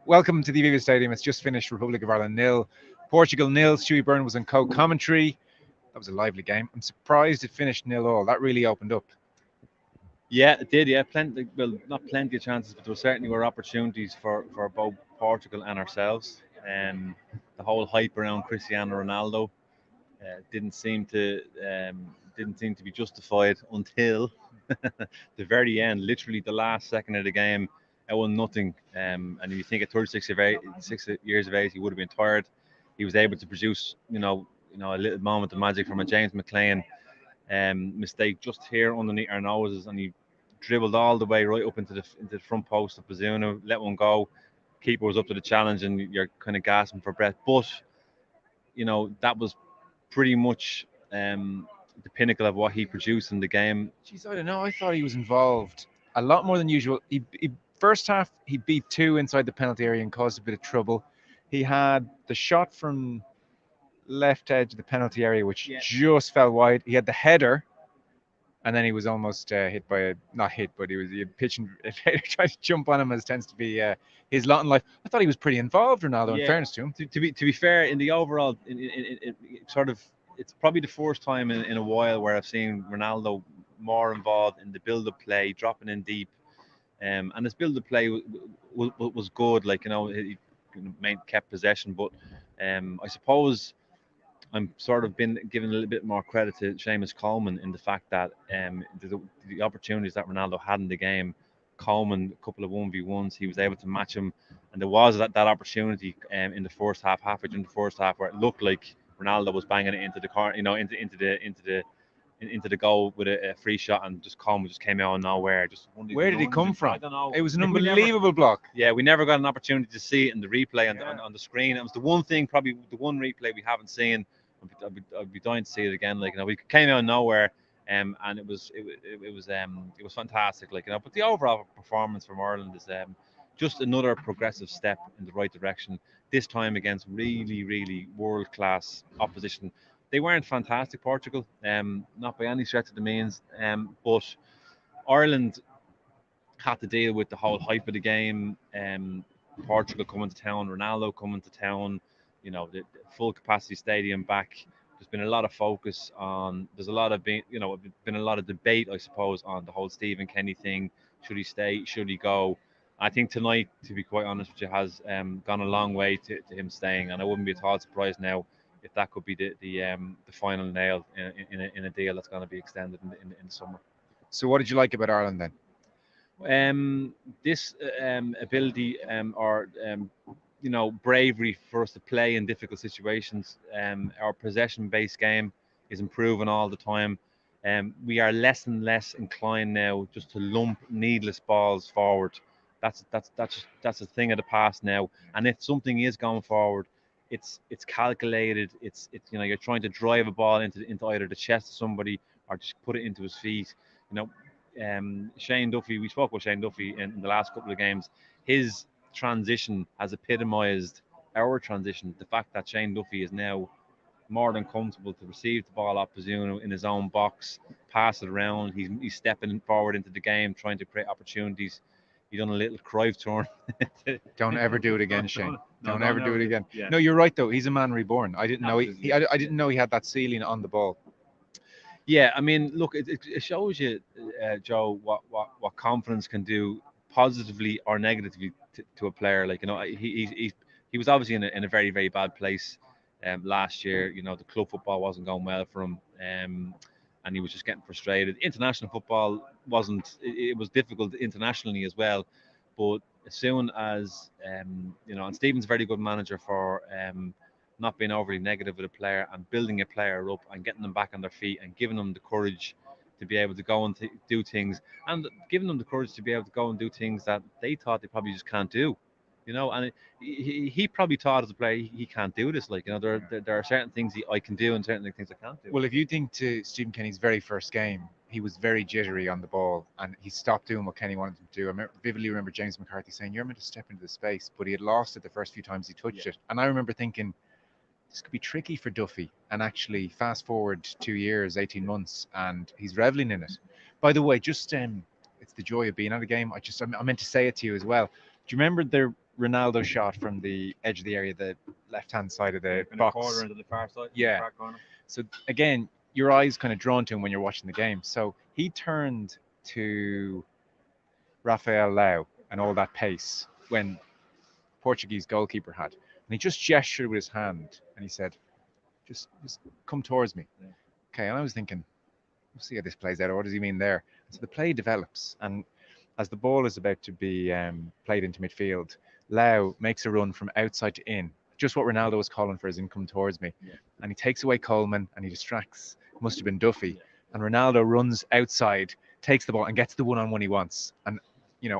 Welcome to the Aviva Stadium. It's just finished. Republic of Ireland nil, Portugal nil. Stuey Byrne was in co-commentary. That was a lively game. I'm surprised it finished nil all. That really opened up. Yeah, it did. Yeah, plenty. Well, not plenty of chances, but there certainly were opportunities for both Portugal and ourselves. The whole hype around Cristiano Ronaldo didn't seem to be justified until the very end. Literally, the last second of the game, it won nothing. And you think at 36 of age, 6 years of age, he would have been tired. He was able to produce, a little moment of magic from a James McLean mistake just here underneath our noses, and he dribbled all the way right up into the front post of Bazuna, let one go. Keeper was up to the challenge, and you're kind of gasping for breath. But that was pretty much the pinnacle of what he produced in the game. Jeez, I don't know. I thought he was involved a lot more than usual. He first half he beat two inside the penalty area and caused a bit of trouble. He had the shot from left edge of the penalty area, which just fell wide. He had the header, and then he was almost hit by not hit, but he had pitching trying to jump on him, as tends to be his lot in life. I thought he was pretty involved, Ronaldo. In fairness to him, to be fair, in the overall, sort of, it's probably the first time in a while where I've seen Ronaldo more involved in the build-up play, dropping in deep, and his build-up play was good. Like he kept possession, but I suppose I'm sort of been given a little bit more credit to Seamus Coleman in the fact that the opportunities that Ronaldo had in the game, Coleman, a couple of 1v1s, he was able to match him. And there was that opportunity in the first half, halfway during the first half, where it looked like Ronaldo was banging it into the car, into the goal with a free shot, and just Coleman just came out of nowhere. Where did he come from? I don't know. It was an unbelievable block. Yeah, we never got an opportunity to see it in the replay on the screen. It was the one thing, probably the one replay we haven't seen. I'd be dying to see it again. Like we came out of nowhere, and it was fantastic. But the overall performance from Ireland is just another progressive step in the right direction. This time against really, really world class opposition. They weren't fantastic, Portugal, not by any stretch of the means, but Ireland had to deal with the whole hype of the game. Portugal coming to town, Ronaldo coming to town, the full capacity stadium back. There's been a lot of focus on. There's a lot of been a lot of debate, I suppose, on the whole Stephen Kenny thing. Should he stay? Should he go? I think tonight, to be quite honest with you, has gone a long way to him staying, and I wouldn't be at all surprised now if that could be the final nail in a deal that's going to be extended in the summer. So, what did you like about Ireland then? This ability or bravery for us to play in difficult situations. Our possession-based game is improving all the time. We are less and less inclined now just to lump needless balls forward. That's a thing of the past now. And if something is going forward, it's calculated. It's you're trying to drive a ball into either the chest of somebody or just put it into his feet. Shane Duffy. We spoke about Shane Duffy in the last couple of games. His transition has epitomised our transition. The fact that Shane Duffy is now more than comfortable to receive the ball off Bazunu in his own box, pass it around. He's stepping forward into the game, trying to create opportunities. He done a little Cruyff turn. Don't ever do it again, Shane. Don't ever do it again. Yeah. No, you're right though. He's a man reborn. I didn't know I didn't know he had that ceiling on the ball. Yeah, I mean, look, it shows you, Joe, what confidence can do positively or negatively to a player. He was obviously in a very, very bad place last year. The club football wasn't going well for him, and he was just getting frustrated. International football wasn't. It was difficult internationally as well, but as soon as and Stephen's a very good manager for not being overly negative with a player and building a player up and getting them back on their feet and giving them the courage to be able to go and do things, and giving them the courage to be able to go and do things that they thought they probably just can't do. And he probably thought as a player he can't do this. There are certain things I can do and certain things I can't do. Well, if you think to Stephen Kenny's very first game, he was very jittery on the ball and he stopped doing what Kenny wanted him to do. I vividly remember James McCarthy saying, "You're meant to step into the space," but he had lost it the first few times he touched it. And I remember thinking, this could be tricky for Duffy. And actually, fast forward 2 years, 18 months, and he's reveling in it. By the way, just it's the joy of being at a game. I meant to say it to you as well. Do you remember Ronaldo shot from the edge of the area, the left-hand side of the Kind of box. quarter into the far side. Yeah. Far corner. So again, your eyes kind of drawn to him when you're watching the game. So he turned to Rafael Lau and all that pace when Portuguese goalkeeper had, and he just gestured with his hand and he said, "Just come towards me." Yeah. Okay, and I was thinking, we'll see how this plays out. Or what does he mean there? So the play develops, and as the ball is about to be played into midfield, Lau makes a run from outside to in, just what Ronaldo was calling for his "come towards me," Yeah. and he takes away Coleman and he distracts. Must have been Duffy, Yeah. and Ronaldo runs outside, takes the ball and gets the one-on-one he wants, and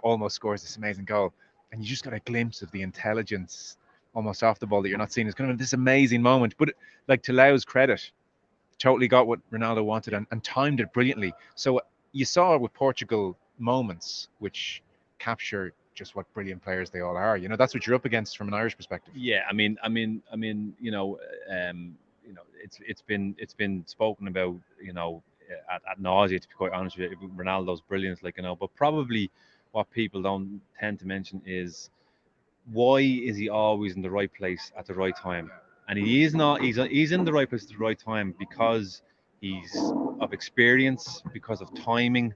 almost scores this amazing goal. And you just got a glimpse of the intelligence almost off the ball that you're not seeing. It's kind of this amazing moment, but like, to Lau's credit, totally got what Ronaldo wanted and timed it brilliantly. So you saw with Portugal moments which capture just what brilliant players they all are. That's what you're up against from an Irish perspective. Yeah, it's been spoken about, at nausea, to be quite honest with you, Ronaldo's brilliance, but probably what people don't tend to mention is, why is he always in the right place at the right time? And he is not. He's in the right place at the right time because he's of experience, because of timing,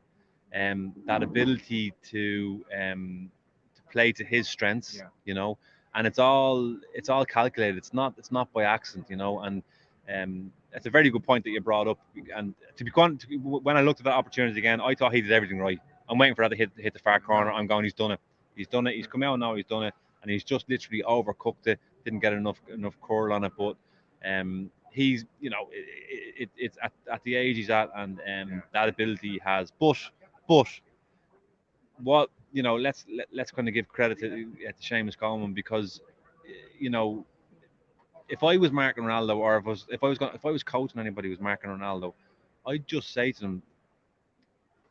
that ability to play to his strengths. Yeah. And it's all calculated. It's not by accident. And it's a very good point that you brought up. And when I looked at that opportunity again, I thought he did everything right. I'm waiting for that to hit the far corner. I'm going. He's done it. He's done it. He's come out now. He's done it, and he's just literally overcooked it. Didn't get enough curl on it, but he's it's at the age he's at, and that ability he has. But what let's kind of give credit to Seamus Coleman, because you know if I was marking Ronaldo, or if I was coaching anybody who was marking Ronaldo, I'd just say to them,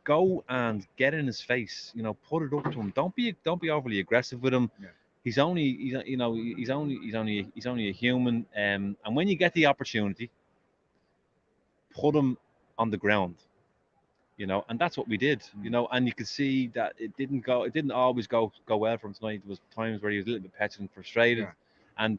go and get in his face. Put it up to him. Don't be overly aggressive with him. Yeah. He's only a human. And when you get the opportunity, put him on the ground. And that's what we did. And you could see that it didn't always go well for him tonight. There was times where he was a little bit petulant, frustrated, Yeah. and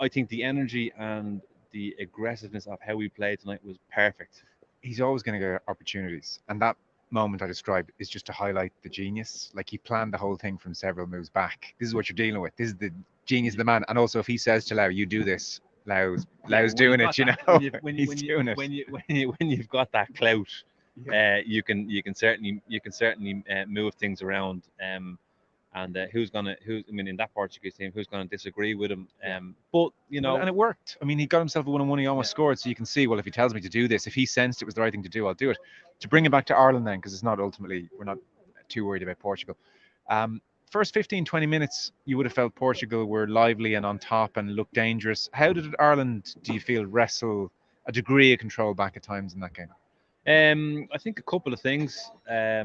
I think the energy and the aggressiveness of how we played tonight was perfect. He's always going to get opportunities, and that moment I described is just to highlight the genius. Like, he planned the whole thing from several moves back. This is what you're dealing with. This is the genius of the man. And also, if he says to Lau, "You do this," Lau's doing it. He's doing it. When you've got that clout, you can certainly move things around. And in that Portuguese team, who's gonna disagree with him? But and it worked. I mean, he got himself a one-on-one. He almost scored. So you can see, well, if he tells me to do this, if he sensed it was the right thing to do, I'll do it. To bring it back to Ireland then, because we're not too worried about Portugal. First 15, 20 minutes, you would have felt Portugal were lively and on top and looked dangerous. How did Ireland, do you feel, wrestle a degree of control back at times in that game? I think a couple of things. I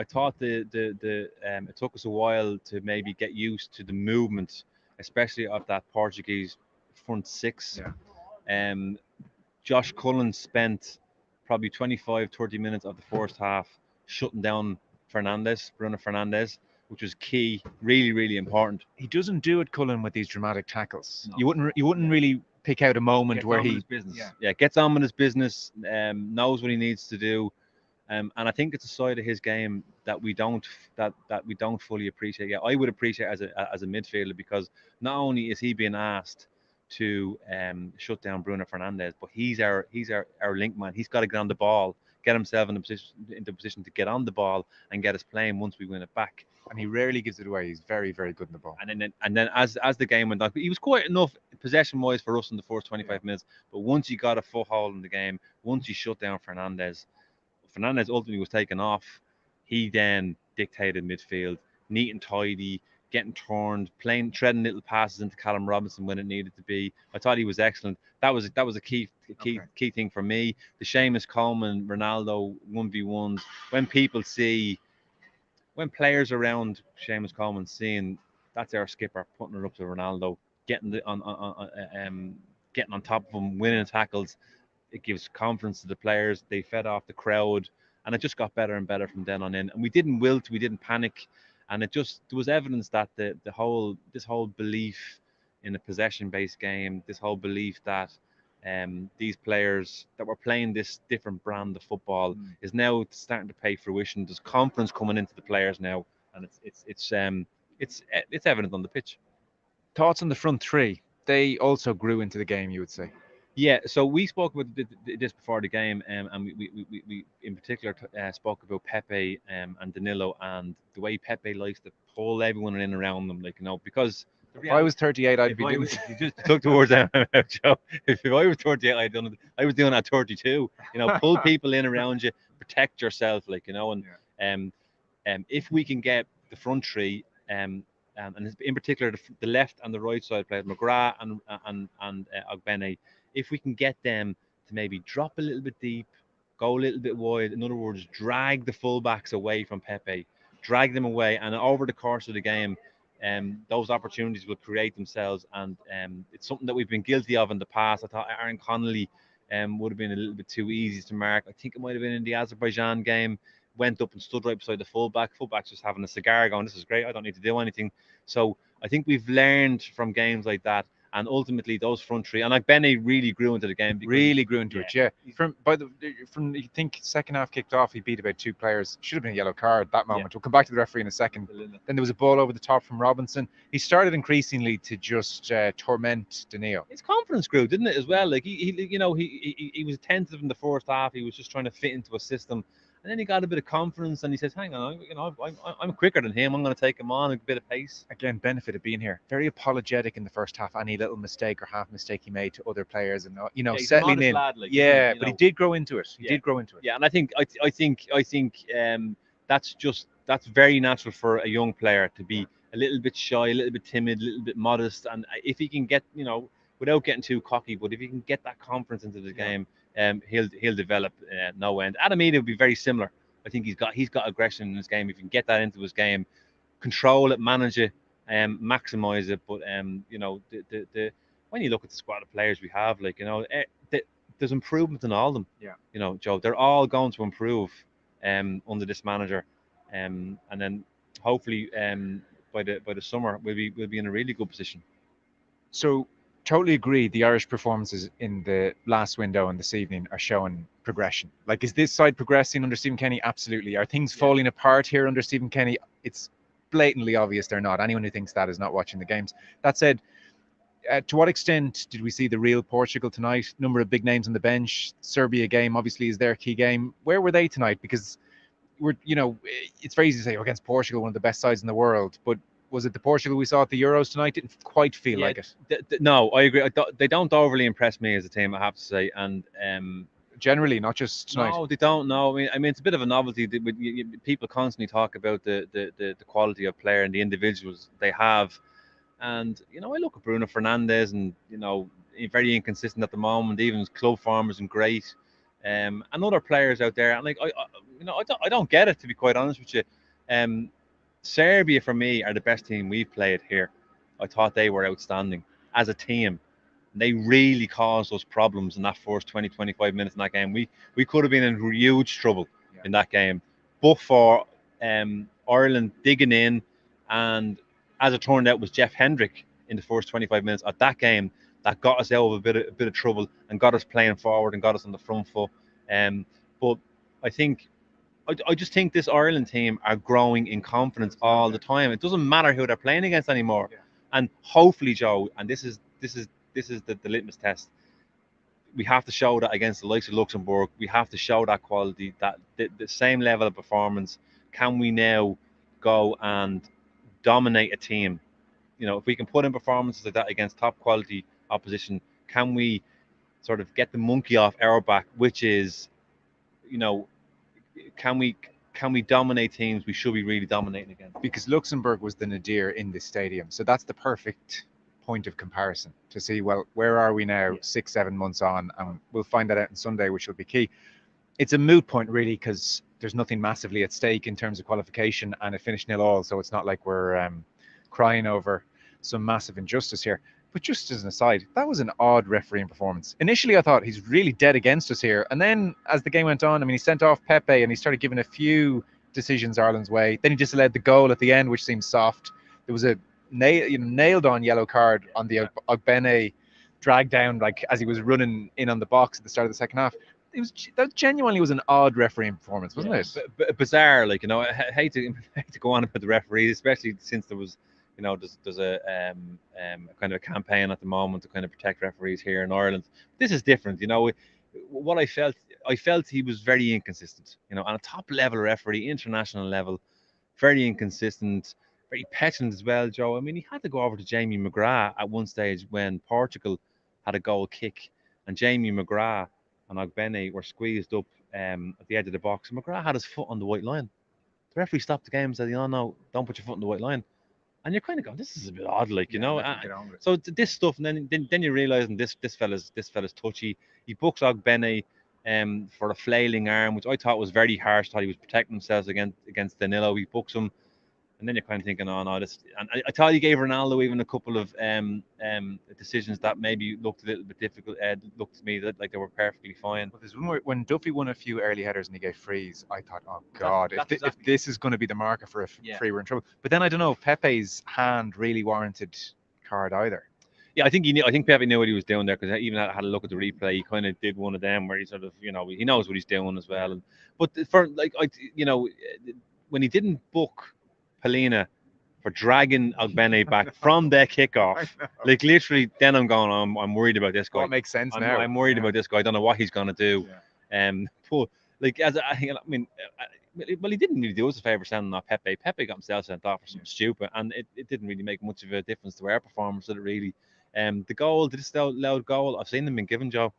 thought it took us a while to maybe get used to the movement, especially of that Portuguese front six. Yeah. Josh Cullen spent probably 25, 30 minutes of the first half shutting down Bruno Fernandes, which was key, really, really important. He doesn't do it, Cullen, with these dramatic tackles. No. You wouldn't really pick out a moment where he gets on with his business, knows what he needs to do, and I think it's a side of his game that we don't fully appreciate yet. I would appreciate as a midfielder, because not only is he being asked to shut down Bruno Fernandes, but he's our link man. He's got to get on the ball, get himself in the position to get on the ball and get us playing once we win it back. And he rarely gives it away. He's very, very good in the ball. And then as the game went on, he was quite enough possession-wise for us in the first 25 minutes. But once he got a foothold in the game, once he shut down Fernandes ultimately was taken off. He then dictated midfield, neat and tidy, getting turned, treading little passes into Callum Robinson when it needed to be. I thought he was excellent. That was a key thing for me. The Seamus Coleman, Ronaldo 1v1s. When players around Seamus Coleman seeing that's our skipper putting it up to Ronaldo, getting on top of him, winning tackles, it gives confidence to the players. They fed off the crowd, and it just got better and better from then on in. And we didn't wilt, we didn't panic, and there was evidence that this whole belief in a possession-based game, this whole belief that these players that were playing this different brand of football is now starting to pay fruition. There's confidence coming into the players now, and it's evident on the pitch. Thoughts on the front three? They also grew into the game, you would say. Yeah, so we spoke about this before the game, and we in particular spoke about Pepe and Danilo, and the way Pepe likes to pull everyone in around them, like, because if I was 38, I'd be doing. If you just took the words out of my mouth, Joe. If I was 38, I was doing at 32. Pull people in around you, protect yourself, and if we can get the front three, and in particular the left and the right side players, McGrath and Ogbene, if we can get them to maybe drop a little bit deep, go a little bit wide, in other words, drag the fullbacks away from Pepe, drag them away, and over the course of the game, those opportunities will create themselves. And it's something that we've been guilty of in the past. I thought Aaron Connolly would have been a little bit too easy to mark. I think it might have been in the Azerbaijan game, went up and stood right beside the fullback's just having a cigar going, this is great, I don't need to do anything. So I think we've learned from games like that, and ultimately those front three, and like Benny really grew into the game. Really grew into it, yeah. From you think second half kicked off, he beat about 2 players. Should have been a yellow card at that moment. We'll come back to the referee in a second. Then there was a ball over the top from Robinson. He started increasingly to just torment Danilo. His confidence grew, didn't it, as well? Like he was attentive in the first half. He was just trying to fit into a system. And then he got a bit of confidence, and he says, "Hang on, I'm quicker than him. I'm going to take him on a bit of pace." Again, benefit of being here. Very apologetic in the first half. Any little mistake or half mistake he made to other players, and settling in. Lad, but he did grow into it. He did grow into it. Yeah, and I think that's very natural for a young player to be a little bit shy, a little bit timid, a little bit modest, and if he can get, without getting too cocky, but if he can get that confidence into the game. He'll develop no end. Adam Eda would be very similar. I think he's got aggression in his game. If you can get that into his game, control it, manage it, maximize it. But when you look at the squad of players we have, there's improvement in all of them. Yeah. Joe, they're all going to improve under this manager, and then hopefully by the summer we'll be in a really good position. So. Totally agree. The Irish performances in the last window and this evening are showing progression. Like, is this side progressing under Stephen Kenny? Absolutely. Are things falling apart here under Stephen Kenny? It's blatantly obvious they're not. Anyone who thinks that is not watching the games. That said, to what extent did we see the real Portugal tonight? Number of big names on the bench. Serbia game obviously is their key game. Where were they tonight? Because it's very easy to say against Portugal, one of the best sides in the world, but was it the Portugal we saw at the Euros tonight? Didn't quite feel like it. No, I agree. They don't overly impress me as a team, I have to say. And generally, not just tonight. No, they don't. No, I mean it's a bit of a novelty. People constantly talk about the quality of player and the individuals they have. And I look at Bruno Fernandes, and very inconsistent at the moment. Even his club form isn't great. And other players out there. And I don't get it, to be quite honest with you. Serbia, for me, are the best team we've played here. I thought they were outstanding as a team. They really caused us problems in that first 20-25 minutes in that game. We could have been in huge trouble in that game, but for Ireland digging in, and as it turned out, was Jeff Hendrick in the first 25 minutes of that game that got us out of a bit of trouble and got us playing forward and got us on the front foot. But I just think this Ireland team are growing in confidence all the time. It doesn't matter who they're playing against anymore. Yeah. And hopefully, Joe, and this is the litmus test. We have to show that against the likes of Luxembourg. We have to show that quality, that the same level of performance. Can we now go and dominate a team? If we can put in performances like that against top quality opposition, can we sort of get the monkey off our back, which is, can we dominate teams we should be really dominating against? Because Luxembourg was the nadir in this stadium, so that's the perfect point of comparison to see, well, where are we now 6-7 months on, and we'll find that out on Sunday, which will be key. It's a moot point really, because there's nothing massively at stake in terms of qualification, and it finished 0-0, so it's not like we're crying over some massive injustice here. But just as an aside, that was an odd refereeing performance. Initially, I thought he's really dead against us here. And then as the game went on, he sent off Pepe and he started giving a few decisions Ireland's way. Then he disallowed the goal at the end, which seemed soft. There was a nailed on yellow card on the Ogbene drag down, like as he was running in on the box at the start of the second half. That genuinely was an odd refereeing performance, wasn't it? Bizarre, like, I hate to go on about the referees, especially since there was, there's a kind of a campaign at the moment to kind of protect referees here in Ireland. This is different, what I felt he was very inconsistent, on a top level referee, international level, very inconsistent, very petulant as well, Joe. I mean, he had to go over to Jamie McGrath at one stage when Portugal had a goal kick, and Jamie McGrath and Ogbene were squeezed up at the edge of the box. And McGrath had his foot on the white line. The referee stopped the game and said, no, don't put your foot on the white line. And you're kind of going, this is a bit odd, like, So this stuff, and then you're realizing this fella's touchy. He books Ogbene for a flailing arm, which I thought was very harsh. Thought he was protecting himself against Danilo. He books him. And then you're kind of thinking, oh no, this. And I thought he gave Ronaldo even a couple of decisions that maybe looked a little bit difficult. Looked to me like they were perfectly fine. Well, there's one where, when Duffy won a few early headers and he gave frees, I thought, oh god, if this is going to be the marker for a free, we're in trouble. But then I don't know, Pepe's hand really warranted card either. Yeah, I think I think Pepe knew what he was doing there, because even had a look at the replay. He kind of did one of them where he sort of, he knows what he's doing as well. But for when he didn't book Polina for dragging Ogbene back from their kickoff, like literally, then I'm going, I'm worried about this guy. Well, it makes sense now. I'm worried about this guy. I don't know what he's going to do. But like, well, he didn't really do us a favour sending off Pepe. Pepe got himself sent off for something stupid, and it didn't really make much of a difference to our performance, did it really? The goal, the disallowed goal, I've seen them been given, Joe.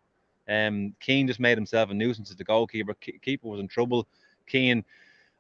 Keane just made himself a nuisance to the goalkeeper. Keeper was in trouble. Keane,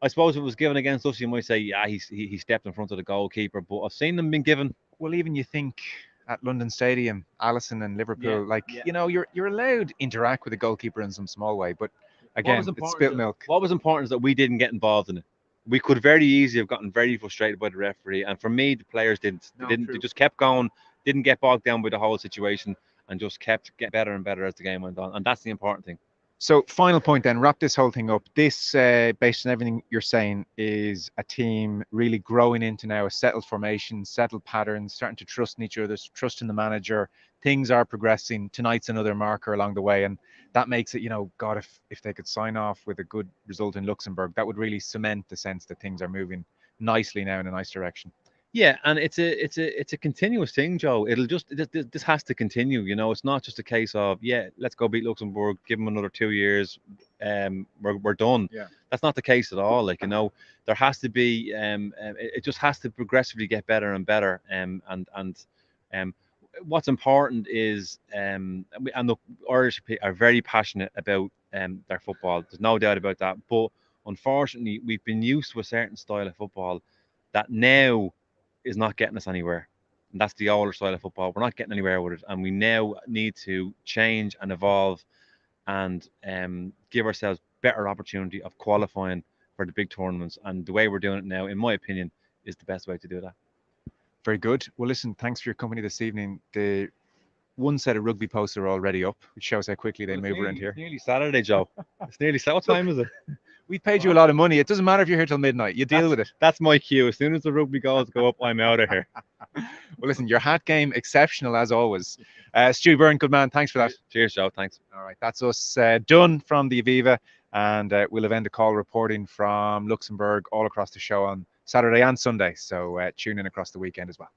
I suppose if it was given against us, you might say, yeah, he stepped in front of the goalkeeper, but I've seen them been given. Well, even you think at London Stadium, Alisson and Liverpool, you're allowed to interact with the goalkeeper in some small way, but again, it's spilt milk. What was important is that we didn't get involved in it. We could very easily have gotten very frustrated by the referee, and for me, the players didn't. They just kept going, didn't get bogged down by the whole situation, and just kept getting better and better as the game went on, and that's the important thing. So, final point then, wrap this whole thing up. This, based on everything you're saying, is a team really growing into now a settled formation, settled patterns, starting to trust in each other, trust in the manager. Things are progressing. Tonight's another marker along the way, and that makes it, God, if they could sign off with a good result in Luxembourg, that would really cement the sense that things are moving nicely now in a nice direction. Yeah, and it's a continuous thing, Joe. This has to continue. It's not just a case of, let's go beat Luxembourg, give them another 2 years, we're done. Yeah, that's not the case at all. Like, there has to be it just has to progressively get better and better. And what's important is and the Irish are very passionate about their football. There's no doubt about that. But unfortunately, we've been used to a certain style of football that now is not getting us anywhere. And that's the older style of football. We're not getting anywhere with it. And we now need to change and evolve and give ourselves better opportunity of qualifying for the big tournaments. And the way we're doing it now, in my opinion, is the best way to do that. Very good. Well, listen, thanks for your company this evening. The one set of rugby posts are already up, which shows how quickly they move around here. It's nearly Saturday, Joe. It's nearly Saturday. What time is it? We paid you a lot of money. It doesn't matter if you're here till midnight. You deal with it. That's my cue. As soon as the rugby goals go up, I'm out of here. Well, listen, your hat game, exceptional as always. Stuey Byrne, good man. Thanks for that. Cheers, Joe. Thanks. All right. That's us done from the Aviva. And we'll have end the call reporting from Luxembourg all across the show on Saturday and Sunday. So tune in across the weekend as well.